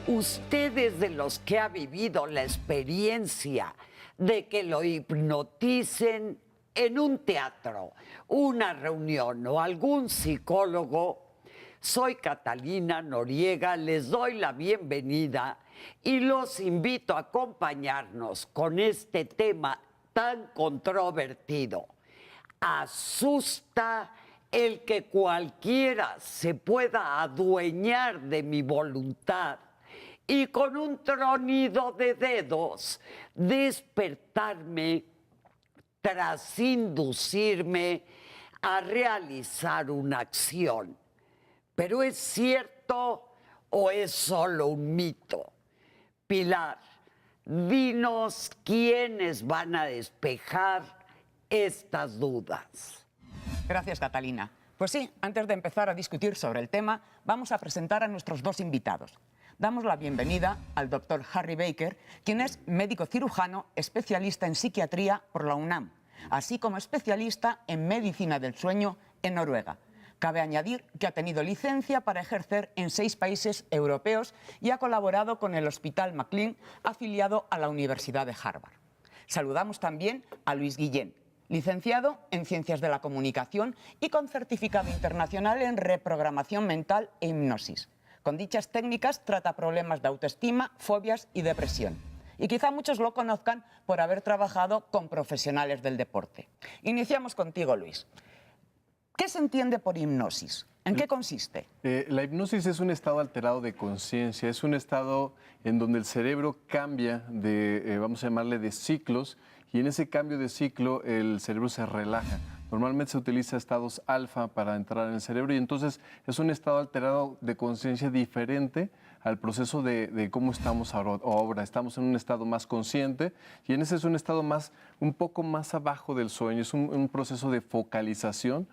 Usted es de los que ha vivido la experiencia de que lo hipnoticen en un teatro, una reunión o algún psicólogo. Soy Catalina Noriega, les doy la bienvenida y los invito a acompañarnos con este tema tan controvertido. Asusta el que cualquiera se pueda adueñar de mi voluntad y con un tronido de dedos despertarme tras inducirme a realizar una acción. ¿Pero es cierto o es solo un mito? Pilar, dinos quiénes van a despejar estas dudas. Gracias, Catalina. Pues sí, antes de empezar a discutir sobre el tema, vamos a presentar a nuestros dos invitados. Damos la bienvenida al doctor Harry Baker, quien es médico cirujano especialista en psiquiatría por la UNAM, así como especialista en medicina del sueño en Noruega. Cabe añadir que ha tenido licencia para ejercer en 6 países europeos y ha colaborado con el Hospital McLean, afiliado a la Universidad de Harvard. Saludamos también a Luis Guillén, licenciado en Ciencias de la Comunicación y con certificado internacional en reprogramación mental e hipnosis. Con dichas técnicas trata problemas de autoestima, fobias y depresión. Y quizá muchos lo conozcan por haber trabajado con profesionales del deporte. Iniciamos contigo, Luis. ¿Qué se entiende por hipnosis? ¿En qué consiste? La hipnosis es un estado alterado de conciencia, es un estado en donde el cerebro cambia de, vamos a llamarle, de ciclos, y en ese cambio de ciclo el cerebro se relaja. Normalmente se utiliza estados alfa para entrar en el cerebro y entonces es un estado alterado de conciencia diferente al proceso de cómo estamos ahora. Estamos en un estado más consciente y en ese es un estado un poco más abajo del sueño, es un proceso de focalización,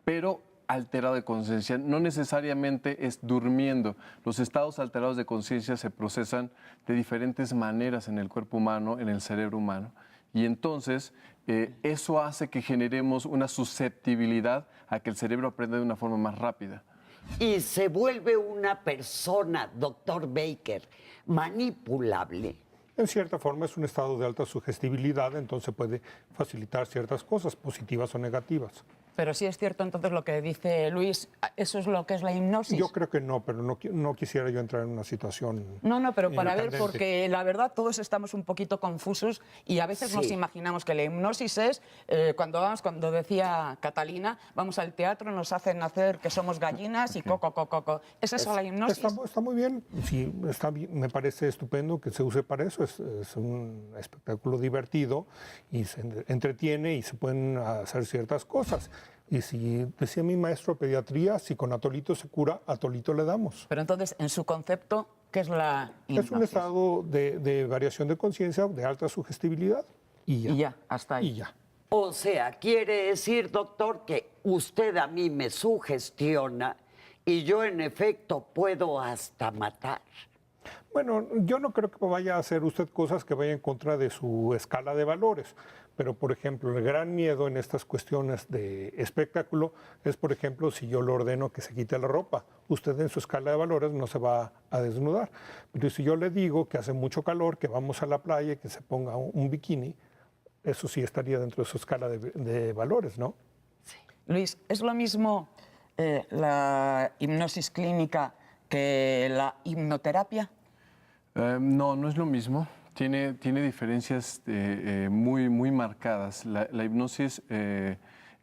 pero alterado de conciencia. No necesariamente es durmiendo. Los estados alterados de conciencia se procesan de diferentes maneras en el cuerpo humano, en el cerebro humano. Y entonces eso hace que generemos una susceptibilidad a que el cerebro aprenda de una forma más rápida. Y se vuelve una persona, doctor Baker, manipulable. En cierta forma es un estado de alta sugestibilidad, entonces puede facilitar ciertas cosas, positivas o negativas. Pero sí es cierto entonces lo que dice Luis, ¿eso es lo que es la hipnosis? Yo creo que no, pero no quisiera yo entrar en una situación... No, pero para ver, candente. porque la verdad todos estamos un poquito confusos y a veces nos imaginamos que la hipnosis es, cuando decía Catalina, vamos al teatro, nos hacen hacer que somos gallinas y coco. ¿Es eso la hipnosis? Está muy bien, sí, está bien, me parece estupendo que se use para eso, es un espectáculo divertido y se entretiene y se pueden hacer ciertas cosas. Y si decía mi maestro de pediatría, si con atolito se cura, atolito le damos. Pero entonces, en su concepto, ¿qué es la hipnosis? Es un estado de variación de conciencia, de alta sugestibilidad y ya. Y ya, hasta ahí. Y ya. O sea, quiere decir, doctor, que usted a mí me sugestiona y yo en efecto puedo hasta matar. Bueno, yo no creo que vaya a hacer usted cosas que vayan en contra de su escala de valores, pero por ejemplo, el gran miedo en estas cuestiones de espectáculo es, por ejemplo, si yo le ordeno que se quite la ropa, usted en su escala de valores no se va a desnudar, pero si yo le digo que hace mucho calor, que vamos a la playa y que se ponga un bikini, eso sí estaría dentro de su escala de valores, ¿no? Sí. Luis, ¿es lo mismo la hipnosis clínica que la hipnoterapia? No es lo mismo. Tiene diferencias muy marcadas. La hipnosis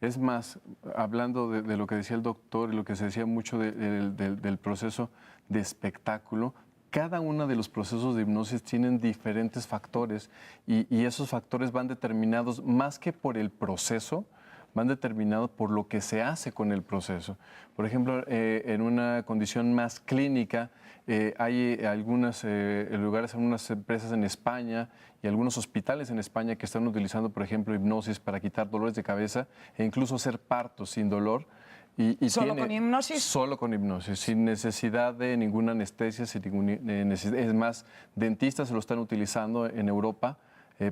es más, hablando de lo que decía el doctor y lo que se decía mucho del proceso de espectáculo, cada uno de los procesos de hipnosis tienen diferentes factores y esos factores van determinados más que por el proceso, van determinados por lo que se hace con el proceso. Por ejemplo, en una condición más clínica, hay algunos lugares, algunas empresas en España y algunos hospitales en España que están utilizando, por ejemplo, hipnosis para quitar dolores de cabeza e incluso hacer partos sin dolor. ¿Solo con hipnosis? Solo con hipnosis, sin necesidad de ninguna anestesia, sin ninguna necesidad. Es más, dentistas se lo están utilizando en Europa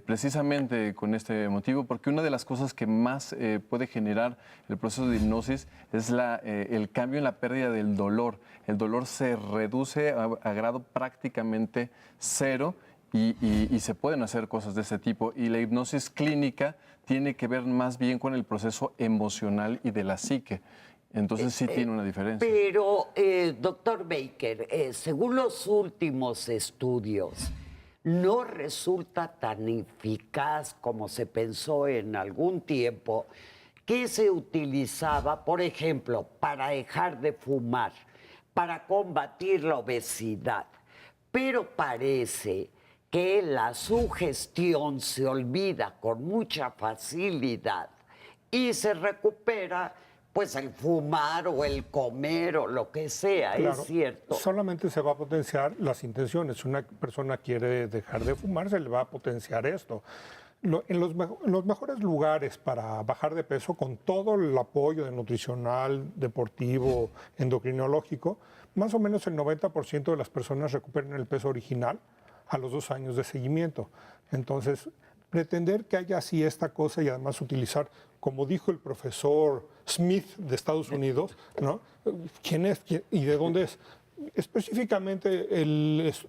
precisamente con este motivo, porque una de las cosas que más puede generar el proceso de hipnosis es el cambio en la pérdida del dolor. El dolor se reduce a grado prácticamente cero y se pueden hacer cosas de ese tipo. Y la hipnosis clínica tiene que ver más bien con el proceso emocional y de la psique. Entonces sí tiene una diferencia. Pero, doctor Baker, según los últimos estudios, no resulta tan eficaz como se pensó en algún tiempo que se utilizaba, por ejemplo, para dejar de fumar, para combatir la obesidad. Pero parece que la sugestión se olvida con mucha facilidad y se recupera pues el fumar o el comer o lo que sea, Claro, es cierto. solamente se va a potenciar las intenciones. Si una persona quiere dejar de fumar, se le va a potenciar esto. En los mejores lugares para bajar de peso, con todo el apoyo de nutricional, deportivo, endocrinológico, más o menos el 90% de las personas recuperan el peso original a los 2 años de seguimiento. Entonces, pretender que haya así esta cosa y además utilizar, como dijo el profesor Smith de Estados Unidos, ¿no? ¿Quién es? ¿Y de dónde es? Específicamente,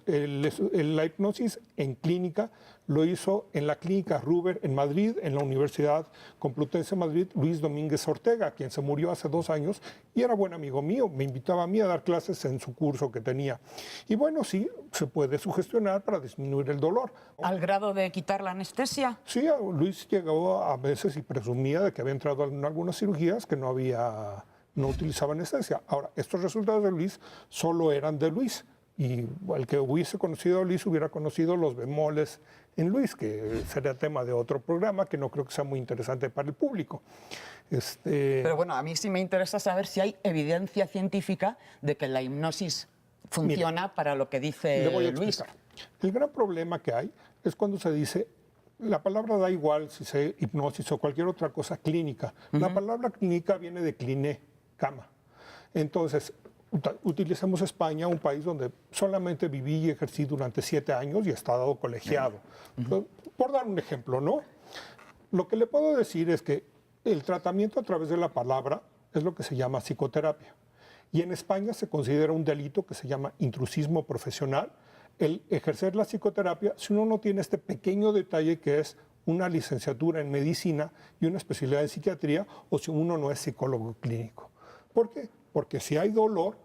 la hipnosis en clínica lo hizo en la clínica Ruber en Madrid, en la Universidad Complutense de Madrid, Luis Domínguez Ortega, quien se murió hace 2 años y era buen amigo mío. Me invitaba a mí a dar clases en su curso que tenía. Y bueno, sí, se puede sugestionar para disminuir el dolor. ¿Al grado de quitar la anestesia? Sí, Luis llegó a veces y presumía de que había entrado en algunas cirugías que no utilizaba anestesia. Ahora, estos resultados de Luis solo eran de Luis. Y el que hubiese conocido a Luis hubiera conocido los bemoles en Luis, que sería tema de otro programa que no creo que sea muy interesante para el público. Pero bueno, a mí sí me interesa saber si hay evidencia científica de que la hipnosis funciona para lo que dice Le voy a Luis. explicar. El gran problema que hay es cuando se dice, la palabra da igual si se hipnosis o cualquier otra cosa clínica. La palabra clínica viene de cliné, cama. Entonces, utilizamos España, un país donde solamente viví y ejercí durante 7 años y he estado colegiado. Por dar un ejemplo, ¿no? Lo que le puedo decir es que el tratamiento a través de la palabra es lo que se llama psicoterapia. Y en España se considera un delito que se llama intrusismo profesional el ejercer la psicoterapia si uno no tiene este pequeño detalle que es una licenciatura en medicina y una especialidad en psiquiatría o si uno no es psicólogo clínico. ¿Por qué? Porque si hay dolor,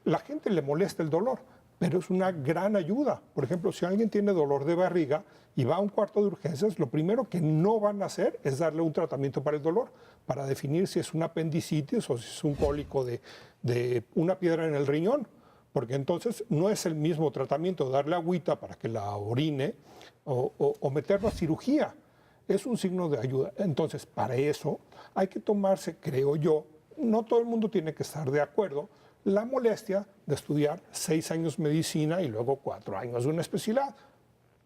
la gente le molesta el dolor, pero es una gran ayuda. Por ejemplo, si alguien tiene dolor de barriga y va a un cuarto de urgencias, lo primero que no van a hacer es darle un tratamiento para el dolor, para definir si es una apendicitis o si es un cólico de una piedra en el riñón. Porque entonces no es el mismo tratamiento darle agüita para que la orine o meterlo a cirugía. Es un signo de ayuda. Entonces, para eso hay que tomarse, creo yo, no todo el mundo tiene que estar de acuerdo, la molestia de estudiar 6 años medicina y luego 4 años de una especialidad.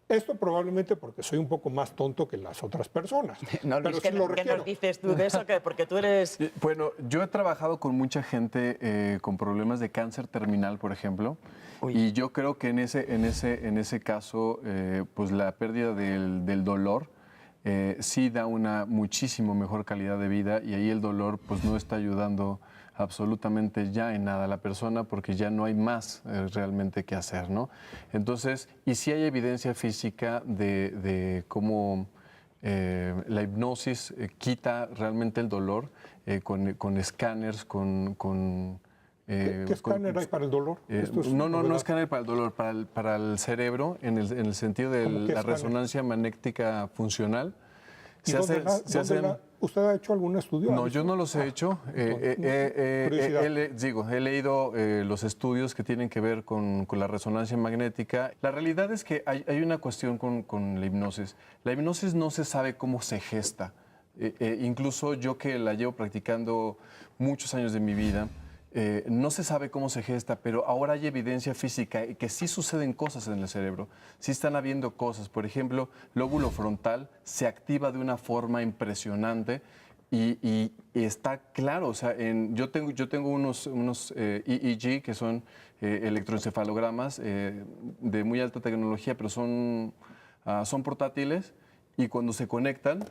Esto probablemente porque soy un poco más tonto que las otras personas. No, Luis, ¿qué nos dices tú de eso? Porque tú eres... Bueno, yo he trabajado con mucha gente con problemas de cáncer terminal, por ejemplo, y yo creo que en ese caso, pues la pérdida del dolor sí da una muchísimo mejor calidad de vida y ahí el dolor pues no está ayudando absolutamente ya en nada a la persona porque ya no hay más realmente que hacer, ¿no? Entonces, y sí hay evidencia física de cómo la hipnosis quita realmente el dolor con escáneres, ¿Qué escáner hay para el dolor? No escáner para el dolor, para el cerebro, en el sentido de la resonancia magnética funcional. ¿Usted ha hecho algún estudio? No, yo no los he hecho. He leído los estudios que tienen que ver con la resonancia magnética. La realidad es que hay una cuestión con la hipnosis. La hipnosis no se sabe cómo se gesta. Incluso yo que la llevo practicando muchos años de mi vida, no se sabe cómo se gesta, pero ahora hay evidencia física que sí suceden cosas en el cerebro, sí están habiendo cosas. Por ejemplo, lóbulo frontal se activa de una forma impresionante y está claro. O sea, yo tengo unos EEG, que son electroencefalogramas de muy alta tecnología, pero son son portátiles y cuando se conectan,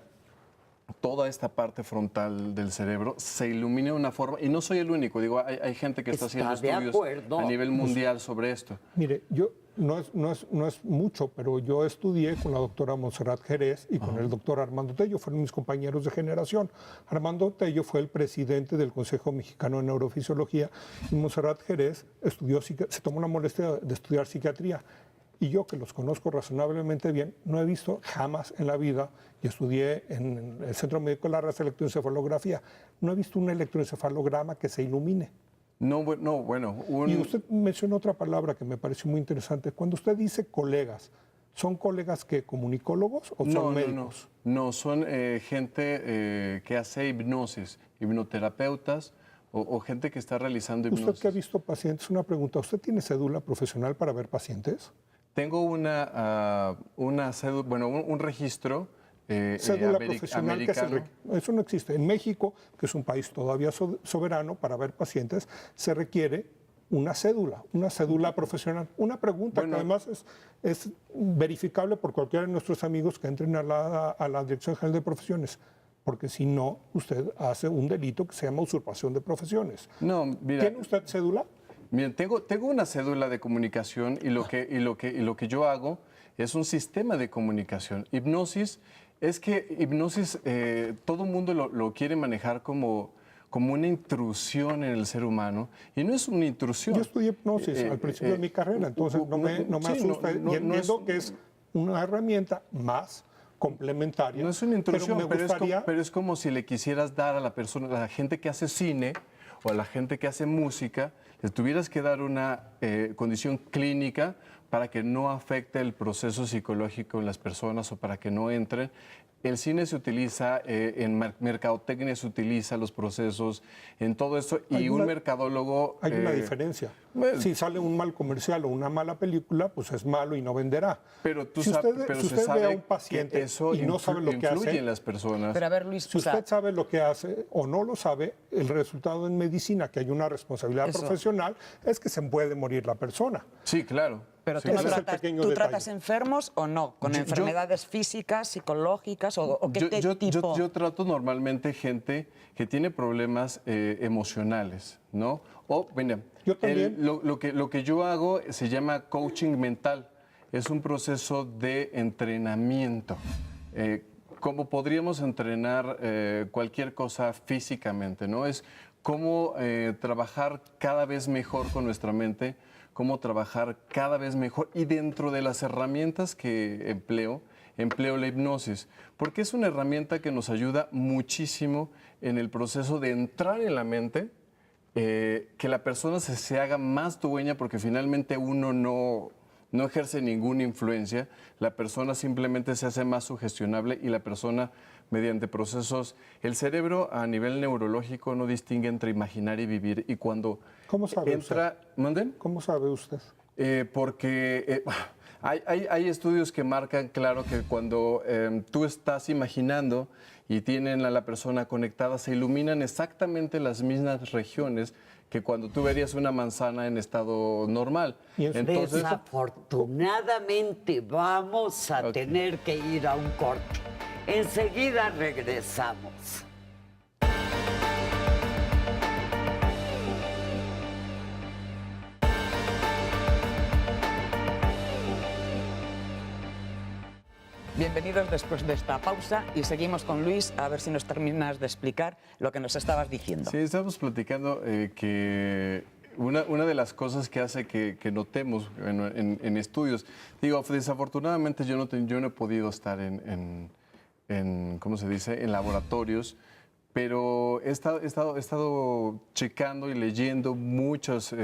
toda esta parte frontal del cerebro se ilumina de una forma, y no soy el único, digo, hay gente que está haciendo de estudios acuerdo. a nivel mundial sobre esto. Mire, yo no es mucho, pero yo estudié con la doctora Montserrat Jerez y con el doctor Armando Tello, fueron mis compañeros de generación. Armando Tello fue el presidente del Consejo Mexicano de Neurofisiología y Montserrat Jerez se tomó la molestia de estudiar psiquiatría. Y yo, que los conozco razonablemente bien, no he visto jamás en la vida, y estudié en el Centro Médico de la Raza electroencefalografía, no he visto un electroencefalograma que se ilumine. Bueno, Y usted mencionó otra palabra que me pareció muy interesante. Cuando usted dice colegas, ¿son colegas que comunicólogos o son médicos? No, son gente que hace hipnosis, hipnoterapeutas o gente que está realizando hipnosis. Usted que ha visto pacientes, una pregunta, ¿usted tiene cédula profesional para ver pacientes? Tengo una cédula, bueno, un registro Cédula profesional, americano. Eso no existe. En México, que es un país todavía soberano, para ver pacientes se requiere una cédula profesional. Una pregunta que además es verificable por cualquiera de nuestros amigos que entren a la Dirección General de Profesiones, porque si no, usted hace un delito que se llama usurpación de profesiones. No, mira, ¿Tiene usted cédula? Miren, tengo una cédula de comunicación y lo que yo hago es un sistema de comunicación. Hipnosis, todo el mundo lo quiere manejar como una intrusión en el ser humano y no es una intrusión. Yo estudié hipnosis al principio de mi carrera, entonces no me asusta y entiendo que es una herramienta más complementaria. No es una intrusión, pero pero es como si le quisieras dar a la persona, a la gente que hace cine o a la gente que hace música, le tuvieras que dar una condición clínica para que no afecte el proceso psicológico en las personas o para que no entren. El cine se utiliza, en mercadotecnia se utiliza los procesos, en todo esto, y un mercadólogo... Hay una diferencia. Si sale un mal comercial o una mala película, pues es malo y no venderá. Pero si usted ve a un paciente eso y no sabe lo que hace, en las personas. Pero a ver, Luis, si usted sabe lo que hace o no lo sabe, el resultado en medicina, que hay una responsabilidad profesional, es que se puede morir la persona. Sí, claro. Pero sí, ¿tú tratas enfermos o no? ¿Con enfermedades físicas, psicológicas o qué tipo? Yo trato normalmente gente que tiene problemas emocionales, ¿no? O, bueno, yo también. Lo que yo hago se llama coaching mental. Es un proceso de entrenamiento. Como podríamos entrenar cualquier cosa físicamente, ¿no? Es cómo trabajar cada vez mejor con nuestra mente, cómo trabajar cada vez mejor y dentro de las herramientas que empleo la hipnosis, porque es una herramienta que nos ayuda muchísimo en el proceso de entrar en la mente, que la persona se haga más dueña, porque finalmente uno no ejerce ninguna influencia, la persona simplemente se hace más sugestionable y la persona mediante procesos, el cerebro a nivel neurológico no distingue entre imaginar y vivir y cuando ¿Cómo sabe entra... ¿Manden? ¿Cómo sabe usted? Porque hay estudios que marcan claro que cuando tú estás imaginando y tienen a la persona conectada, se iluminan exactamente las mismas regiones que cuando tú verías una manzana en estado normal. Entonces, desafortunadamente vamos a tener que ir a un corte. Enseguida regresamos. Bienvenidos después de esta pausa y seguimos con Luis a ver si nos terminas de explicar lo que nos estabas diciendo. Sí, estamos platicando que una de las cosas que hace que notemos en estudios, digo, desafortunadamente yo no he podido estar en ¿cómo se dice?, en laboratorios, pero he estado checando y leyendo muchas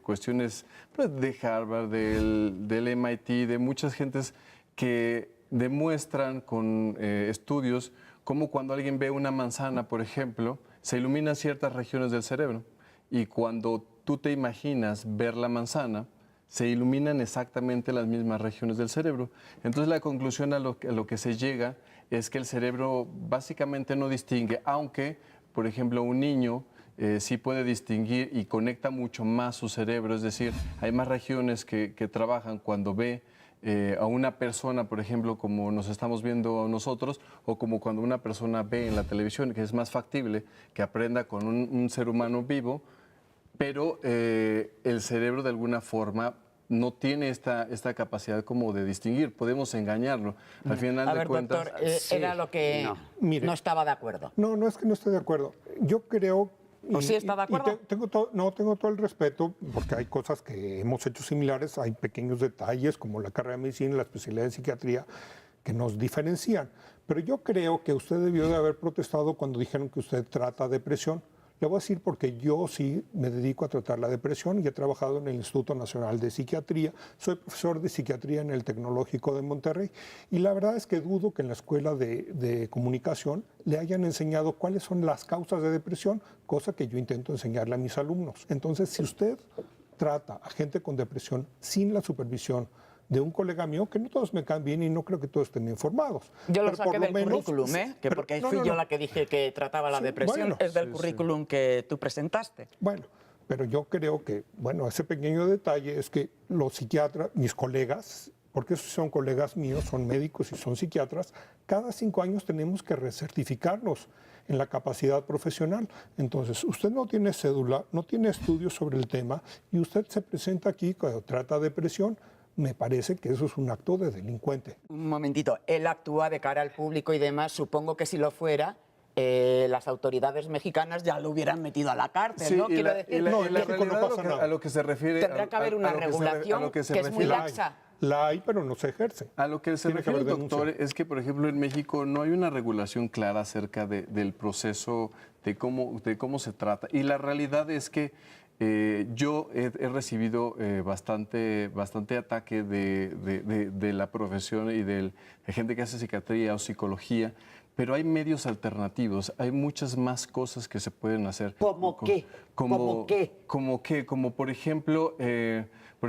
cuestiones pues, de Harvard, del MIT, de muchas gentes que demuestran con estudios cómo cuando alguien ve una manzana, por ejemplo, se iluminan ciertas regiones del cerebro y cuando tú te imaginas ver la manzana, se iluminan exactamente las mismas regiones del cerebro. Entonces la conclusión a lo que se llega es que el cerebro básicamente no distingue, aunque, por ejemplo, un niño sí puede distinguir y conecta mucho más su cerebro, es decir, hay más regiones que trabajan cuando ve a una persona, por ejemplo, como nos estamos viendo nosotros, o como cuando una persona ve en la televisión, que es más factible que aprenda con un ser humano vivo, pero el cerebro de alguna forma no tiene esta capacidad como de distinguir. Podemos engañarlo. Al final A de ver, cuentas... doctor, era lo que no. Mire. no estaba de acuerdo. No, no es que no esté de acuerdo. Yo creo... ¿O sí está de acuerdo? Tengo todo el respeto, porque hay cosas que hemos hecho similares, hay pequeños detalles, como la carrera de medicina y la especialidad de psiquiatría, que nos diferencian. Pero yo creo que usted debió de haber protestado cuando dijeron que usted trata depresión. Le voy a decir porque yo sí me dedico a tratar la depresión y he trabajado en el Instituto Nacional de Psiquiatría. Soy profesor de psiquiatría en el Tecnológico de Monterrey. Y la verdad es que dudo que en la escuela de comunicación le hayan enseñado cuáles son las causas de depresión, cosa que yo intento enseñarle a mis alumnos. Entonces, si usted trata a gente con depresión sin la supervisión de un colega mío, que no todos me caen bien y no creo que todos estén informados. Yo lo Pero saqué por del menos- currículum, ¿eh? Que pero- porque no, fui no, yo no. la que dije que trataba la Sí, depresión. bueno. Es del currículum que tú presentaste. Bueno, pero yo creo que, bueno, ese pequeño detalle es que los psiquiatras, mis colegas, porque esos son colegas míos, son médicos y son psiquiatras, cada 5 años tenemos que recertificarnos en la capacidad profesional. Entonces, usted no tiene cédula, no tiene estudios sobre el tema y usted se presenta aquí cuando trata depresión. Me parece que eso es un acto de delincuente. Un momentito, él actúa de cara al público y demás. Supongo que si lo fuera, las autoridades mexicanas ya lo hubieran metido a la cárcel, ¿no? y Quiero la, decir, y la- No, y en la México no realidad pasa nada. a lo que se refiere... Tendrá que haber una a lo que se re- regulación a lo que se que es muy refiere- laxa. La hay, pero no se ejerce. A lo que se Tiene que refiere el haber doctor denuncia. es que, por ejemplo, en México no hay una regulación clara acerca del proceso, de cómo se trata. Y la realidad es que yo he recibido bastante ataque de la profesión y de gente que hace psiquiatría o psicología, pero hay medios alternativos, hay muchas más cosas que se pueden hacer. ¿Cómo qué? ¿Cómo qué? Como por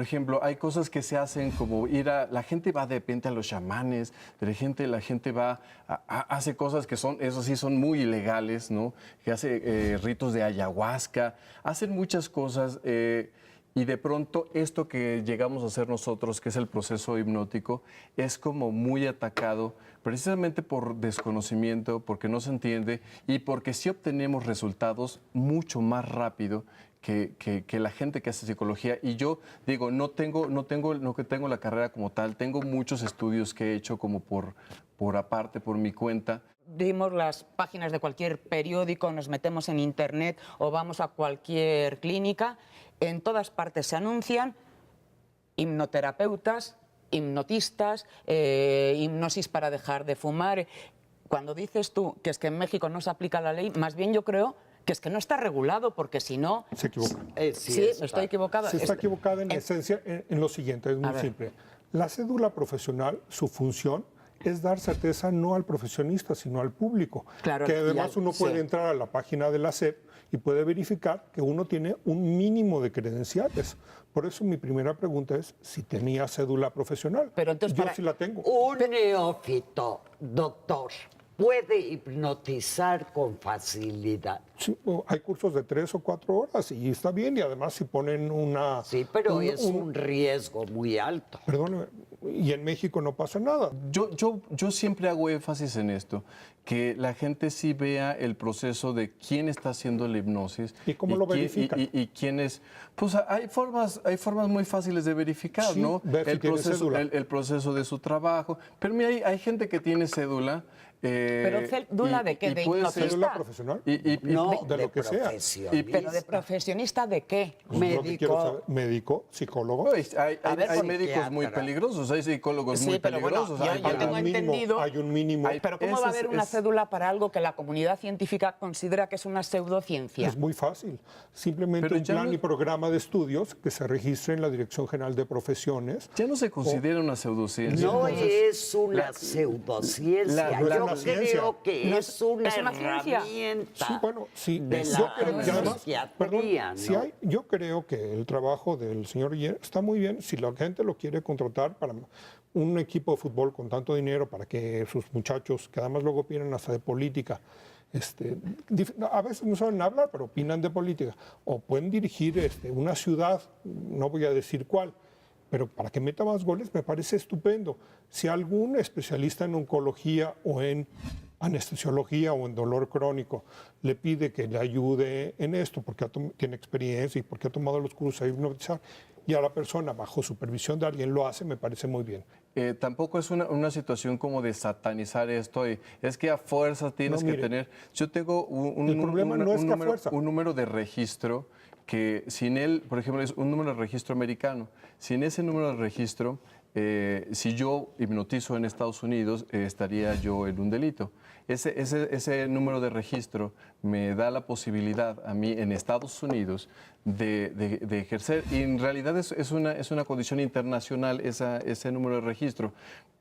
ejemplo, hay cosas que se hacen como la gente va de repente a los chamanes, la gente va, hace cosas que son, eso sí, son muy ilegales, ¿no? Que hace ritos de ayahuasca, hacen muchas cosas y de pronto esto que llegamos a hacer nosotros, que es el proceso hipnótico, es como muy atacado precisamente por desconocimiento, porque no se entiende y porque sí obtenemos resultados mucho más rápido que la gente que hace psicología. Y yo digo, no tengo la carrera como tal, tengo muchos estudios que he hecho como por aparte, por mi cuenta. Dimos las páginas de cualquier periódico, nos metemos en internet o vamos a cualquier clínica, en todas partes se anuncian hipnoterapeutas, hipnotistas, hipnosis para dejar de fumar. Cuando dices tú que es que en México no se aplica la ley, más bien yo creo que es que no está regulado, porque si no... Se equivocan. Sí, estoy equivocada. Se está equivocada en esencia en lo siguiente, es muy ver. simple. La cédula profesional, su función es dar certeza no al profesionista, sino al público. Claro, que y además al- uno puede sí. entrar a la página de la SEP y puede verificar que uno tiene un mínimo de credenciales. Por eso mi primera pregunta es si tenía cédula profesional. Pero entonces, Yo para- sí la tengo. Un neófito, doctor, puede hipnotizar con facilidad. Sí, hay cursos de 3 o 4 horas y está bien, y además si ponen una... Sí, pero es un riesgo muy alto. Perdóneme, y en México no pasa nada. Yo siempre hago énfasis en esto, que la gente sí vea el proceso de quién está haciendo la hipnosis. ¿Y cómo lo verifican? Y quién es. Pues hay formas muy fáciles de verificar, Sí, ¿no? ver si tiene cédula. El proceso de su trabajo. Pero mira, hay gente que tiene cédula. ¿Pero cédula de qué? ¿De puede ser- hipnotista? ¿Cédula profesional? No, de lo que sea. profesionista. ¿Pero de profesionista de qué? Pues lo que quiero Médico. saber, médico, psicólogo. Pues, hay ver, médicos muy psiquiatra. peligrosos, hay psicólogos Sí, muy pero bueno, peligrosos. yo hay- tengo un mínimo, entendido- hay un mínimo. Pero ¿cómo Eso va a es- haber una es- cédula para algo que la comunidad científica considera que es una pseudociencia? Es muy fácil. Simplemente Pero un ya plan no- y programa de estudios que se registre en la Dirección General de Profesiones. Ya no se considera una pseudociencia. No Entonces, es una pseudociencia. la- no es Yo una ciencia. creo que No es una es una ciencia. herramienta. Sí, bueno, sí. de Yo la creo- y además, psiquiatría, si ¿no? yo creo que el trabajo del señor Guillermo está muy bien. Si la gente lo quiere contratar para un equipo de fútbol con tanto dinero para que sus muchachos, que además luego opinan hasta de política, a veces no saben hablar, pero opinan de política, o pueden dirigir una ciudad, no voy a decir cuál, pero para que meta más goles me parece estupendo. Si algún especialista en oncología o en anestesiología o en dolor crónico le pide que le ayude en esto porque tiene experiencia y porque ha tomado los cursos de hipnotizar y a la persona bajo supervisión de alguien lo hace, me parece muy bien. Tampoco es una situación como de satanizar esto. Es que a fuerza tienes que tener... Yo tengo el problema no es que a fuerza. un número de registro que sin él, por ejemplo, es un número de registro americano. Sin ese número de registro, si yo hipnotizo en Estados Unidos, estaría yo en un delito. Ese número de registro me da la posibilidad a mí en Estados Unidos de ejercer. Y en realidad es una condición internacional ese número de registro.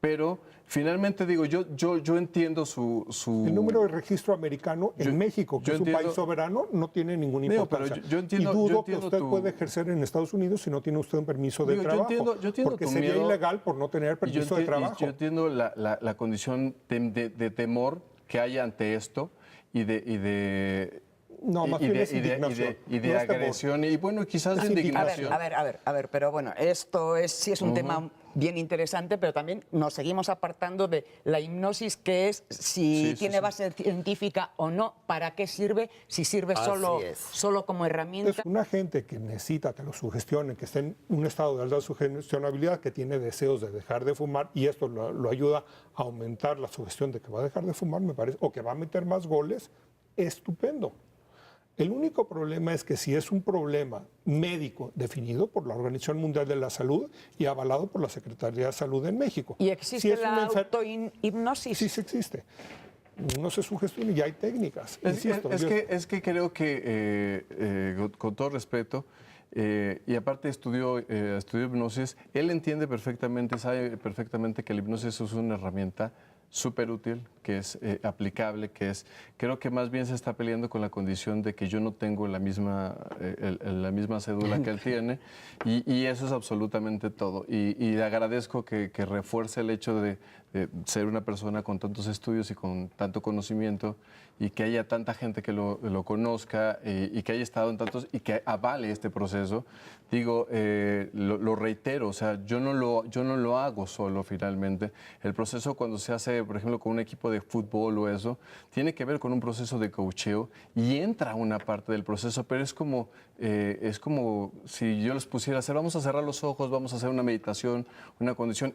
Pero finalmente digo, yo entiendo su... El número de registro americano en México, que es un país soberano, no tiene ninguna importancia. Yo entiendo, y dudo que usted puede ejercer en Estados Unidos si no tiene usted un permiso de trabajo. Yo entiendo porque tu sería miedo, ilegal por no tener permiso de trabajo. Yo entiendo la condición de temor que hay ante esto y de no, más bien es indignación. Y de agresión y bueno, quizás de indignación. A ver, pero bueno, esto sí es un tema bien interesante, pero también nos seguimos apartando de la hipnosis, que es si tiene base científica o no, para qué sirve, si sirve solo como herramienta. Es una gente que necesita que lo sugestionen, que esté en un estado de alta sugestionabilidad, que tiene deseos de dejar de fumar y esto lo ayuda a aumentar la sugestión de que va a dejar de fumar, me parece, o que va a meter más goles, estupendo. El único problema es que si es un problema médico definido por la Organización Mundial de la Salud y avalado por la Secretaría de Salud en México. ¿Y existe la autohipnosis? Sí, sí existe. Uno se sugestiona y hay técnicas. Insisto, es que creo que, con todo respeto, y aparte estudió hipnosis, él entiende perfectamente, sabe perfectamente que la hipnosis es una herramienta súper útil, que es aplicable, creo que más bien se está peleando con la condición de que yo no tengo la misma cédula que él tiene, y eso es absolutamente todo. Y le agradezco que refuerce el hecho de ser una persona con tantos estudios y con tanto conocimiento, y que haya tanta gente que lo conozca, y que haya estado en tantos, y que avale este proceso. Digo, lo reitero, o sea, yo no lo hago solo finalmente. El proceso cuando se hace, por ejemplo, con un equipo de fútbol o eso, tiene que ver con un proceso de coacheo y entra una parte del proceso, pero es como si yo les pusiera a hacer, vamos a cerrar los ojos, vamos a hacer una meditación,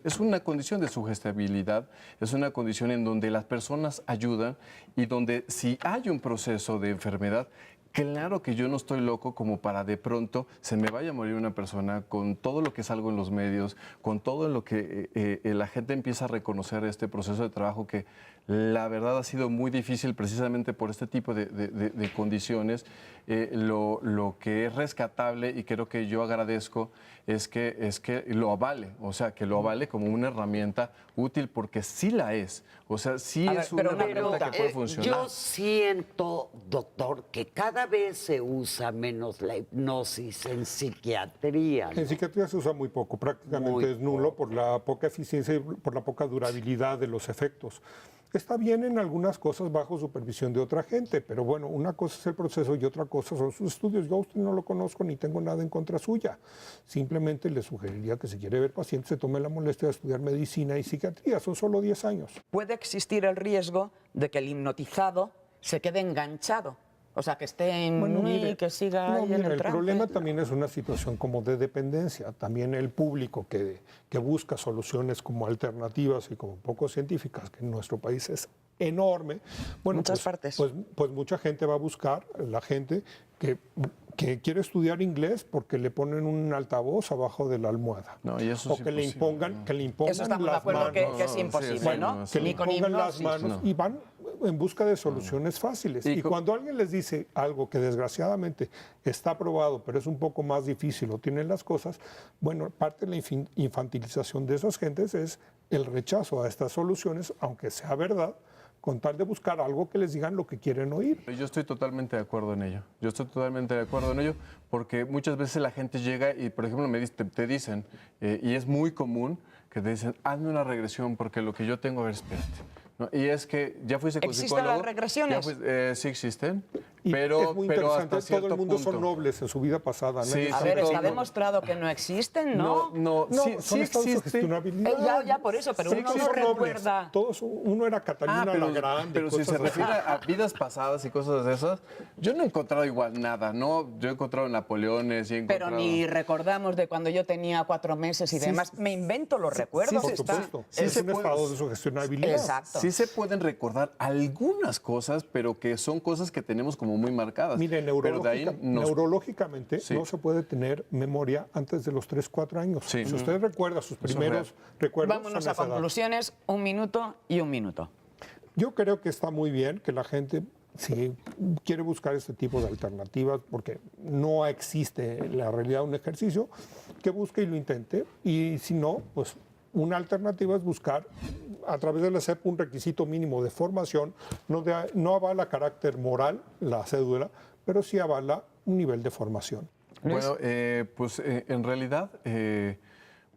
es una condición de sugestibilidad, es una condición en donde las personas ayudan y donde si hay un proceso de enfermedad, claro que yo no estoy loco como para de pronto se me vaya a morir una persona con todo lo que salgo en los medios, con todo lo que la gente empieza a reconocer este proceso de trabajo que la verdad ha sido muy difícil precisamente por este tipo de condiciones. Lo que es rescatable y creo que yo agradezco es que lo avale, o sea, que lo avale como una herramienta útil porque sí la es. O sea, sí es una herramienta que puede funcionar. Yo siento, doctor, que cada vez se usa menos la hipnosis en psiquiatría, ¿no? En psiquiatría se usa muy poco, prácticamente es nulo por la poca eficiencia y por la poca durabilidad de los efectos. Está bien en algunas cosas bajo supervisión de otra gente, pero bueno, una cosa es el proceso y otra cosa son sus estudios. Yo a usted no lo conozco ni tengo nada en contra suya. Simplemente le sugeriría que si quiere ver pacientes se tome la molestia de estudiar medicina y psiquiatría. Son solo 10 años. Puede existir el riesgo de que el hipnotizado se quede enganchado. O sea, que esté en que siga ahí en el trance. problema también es una situación como de dependencia. También el público que busca soluciones como alternativas y como poco científicas, que en nuestro país es enorme. Bueno, muchas partes. Pues mucha gente va a buscar, la gente que quiere estudiar inglés porque le ponen un altavoz abajo de la almohada. No, y eso o que le impongan, eso estamos de acuerdo que es imposible, ¿no? Que le impongan las manos y van en busca de soluciones fáciles. Y cuando alguien les dice algo que desgraciadamente está aprobado, pero es un poco más difícil o tienen las cosas, bueno, parte de la infantilización de esas gentes es el rechazo a estas soluciones, aunque sea verdad, con tal de buscar algo que les digan lo que quieren oír. Yo estoy totalmente de acuerdo en ello. Porque muchas veces la gente llega y, por ejemplo, te dicen, y es muy común que te dicen, hazme una regresión porque lo que yo tengo, a ver, espérate. ¿No? Y es que ya fuiste con psicólogo. ¿Existen las regresiones? Sí existen. Y pero, es muy pero interesante, hasta todo el cierto mundo punto. son nobles en su vida pasada. Sí, nadie sí, A está ver, pero está pensando- demostrado que no existen, ¿no? No, No, sí, son sí estados de existe. gestionabilidad. Ya por eso, pero Sí, uno sí no son nobles. recuerda. Todos, uno era Catalina la Grande. pero si cosas se así. refiere a vidas pasadas y cosas de esas, yo no he encontrado igual nada, ¿no? Yo he encontrado Napoleones y he Pero encontrado... ni recordamos de cuando yo tenía 4 meses y Sí, demás. Me invento los recuerdos. Por está- supuesto. sí es se un puede- estado de sugestionabilidad. Exacto. Sí se pueden recordar algunas cosas, pero que son cosas que tenemos como muy marcadas. Mire, Pero de ahí neurológicamente Sí. no se puede tener memoria antes de los 3, 4 años. Sí. Si usted recuerda sus es primeros recuerdos, Vámonos son a esa edad. conclusiones. 1 minuto y 1 minuto. Yo creo que está muy bien que la gente, si quiere buscar este tipo de alternativas, porque no existe en la realidad un ejercicio, que busque y lo intente. Y si no, pues una alternativa es buscar a través de la SEP un requisito mínimo de formación. No avala carácter moral la cédula, pero sí avala un nivel de formación. Bueno, en realidad,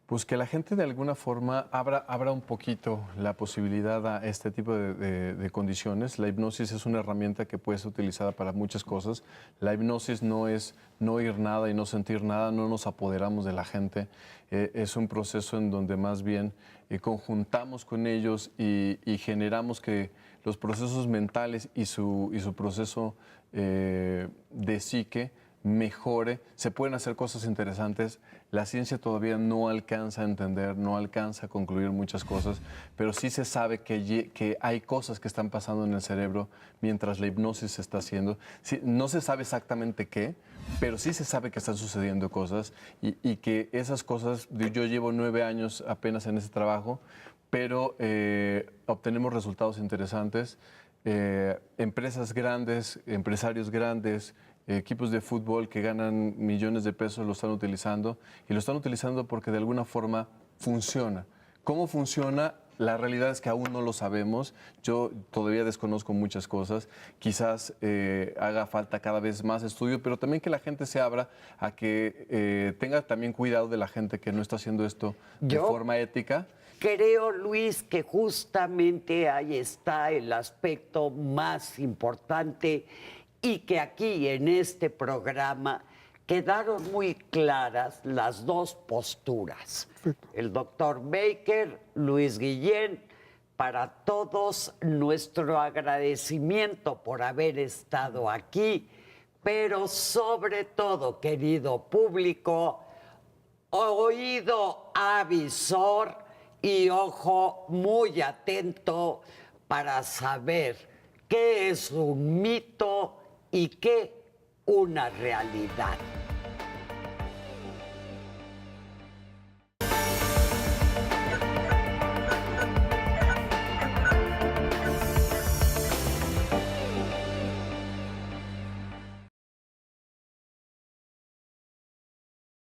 pues que la gente de alguna forma abra un poquito la posibilidad a este tipo de condiciones. La hipnosis es una herramienta que puede ser utilizada para muchas cosas. La hipnosis no es no oír nada y no sentir nada, no nos apoderamos de la gente. Es un proceso en donde más bien conjuntamos con ellos y generamos que los procesos mentales y su proceso de psique mejore, se pueden hacer cosas interesantes. La ciencia todavía no alcanza a entender, no alcanza a concluir muchas cosas, pero sí se sabe que hay cosas que están pasando en el cerebro mientras la hipnosis se está haciendo. Sí, no se sabe exactamente qué, pero sí se sabe que están sucediendo cosas y que esas cosas, yo llevo 9 años apenas en ese trabajo, pero obtenemos resultados interesantes. Empresas grandes, empresarios grandes, equipos de fútbol que ganan millones de pesos lo están utilizando y lo están utilizando porque de alguna forma funciona. ¿Cómo funciona? La realidad es que aún no lo sabemos. Yo todavía desconozco muchas cosas. Quizás haga falta cada vez más estudio, pero también que la gente se abra a que tenga también cuidado de la gente que no está haciendo esto de Yo forma ética. creo, Luis, que justamente ahí está el aspecto más importante y que aquí en este programa quedaron muy claras las dos posturas. Perfecto. El doctor Baker, Luis Guillén, para todos nuestro agradecimiento por haber estado aquí, pero sobre todo, querido público, oído avisor y ojo muy atento para saber qué es un mito y qué una realidad.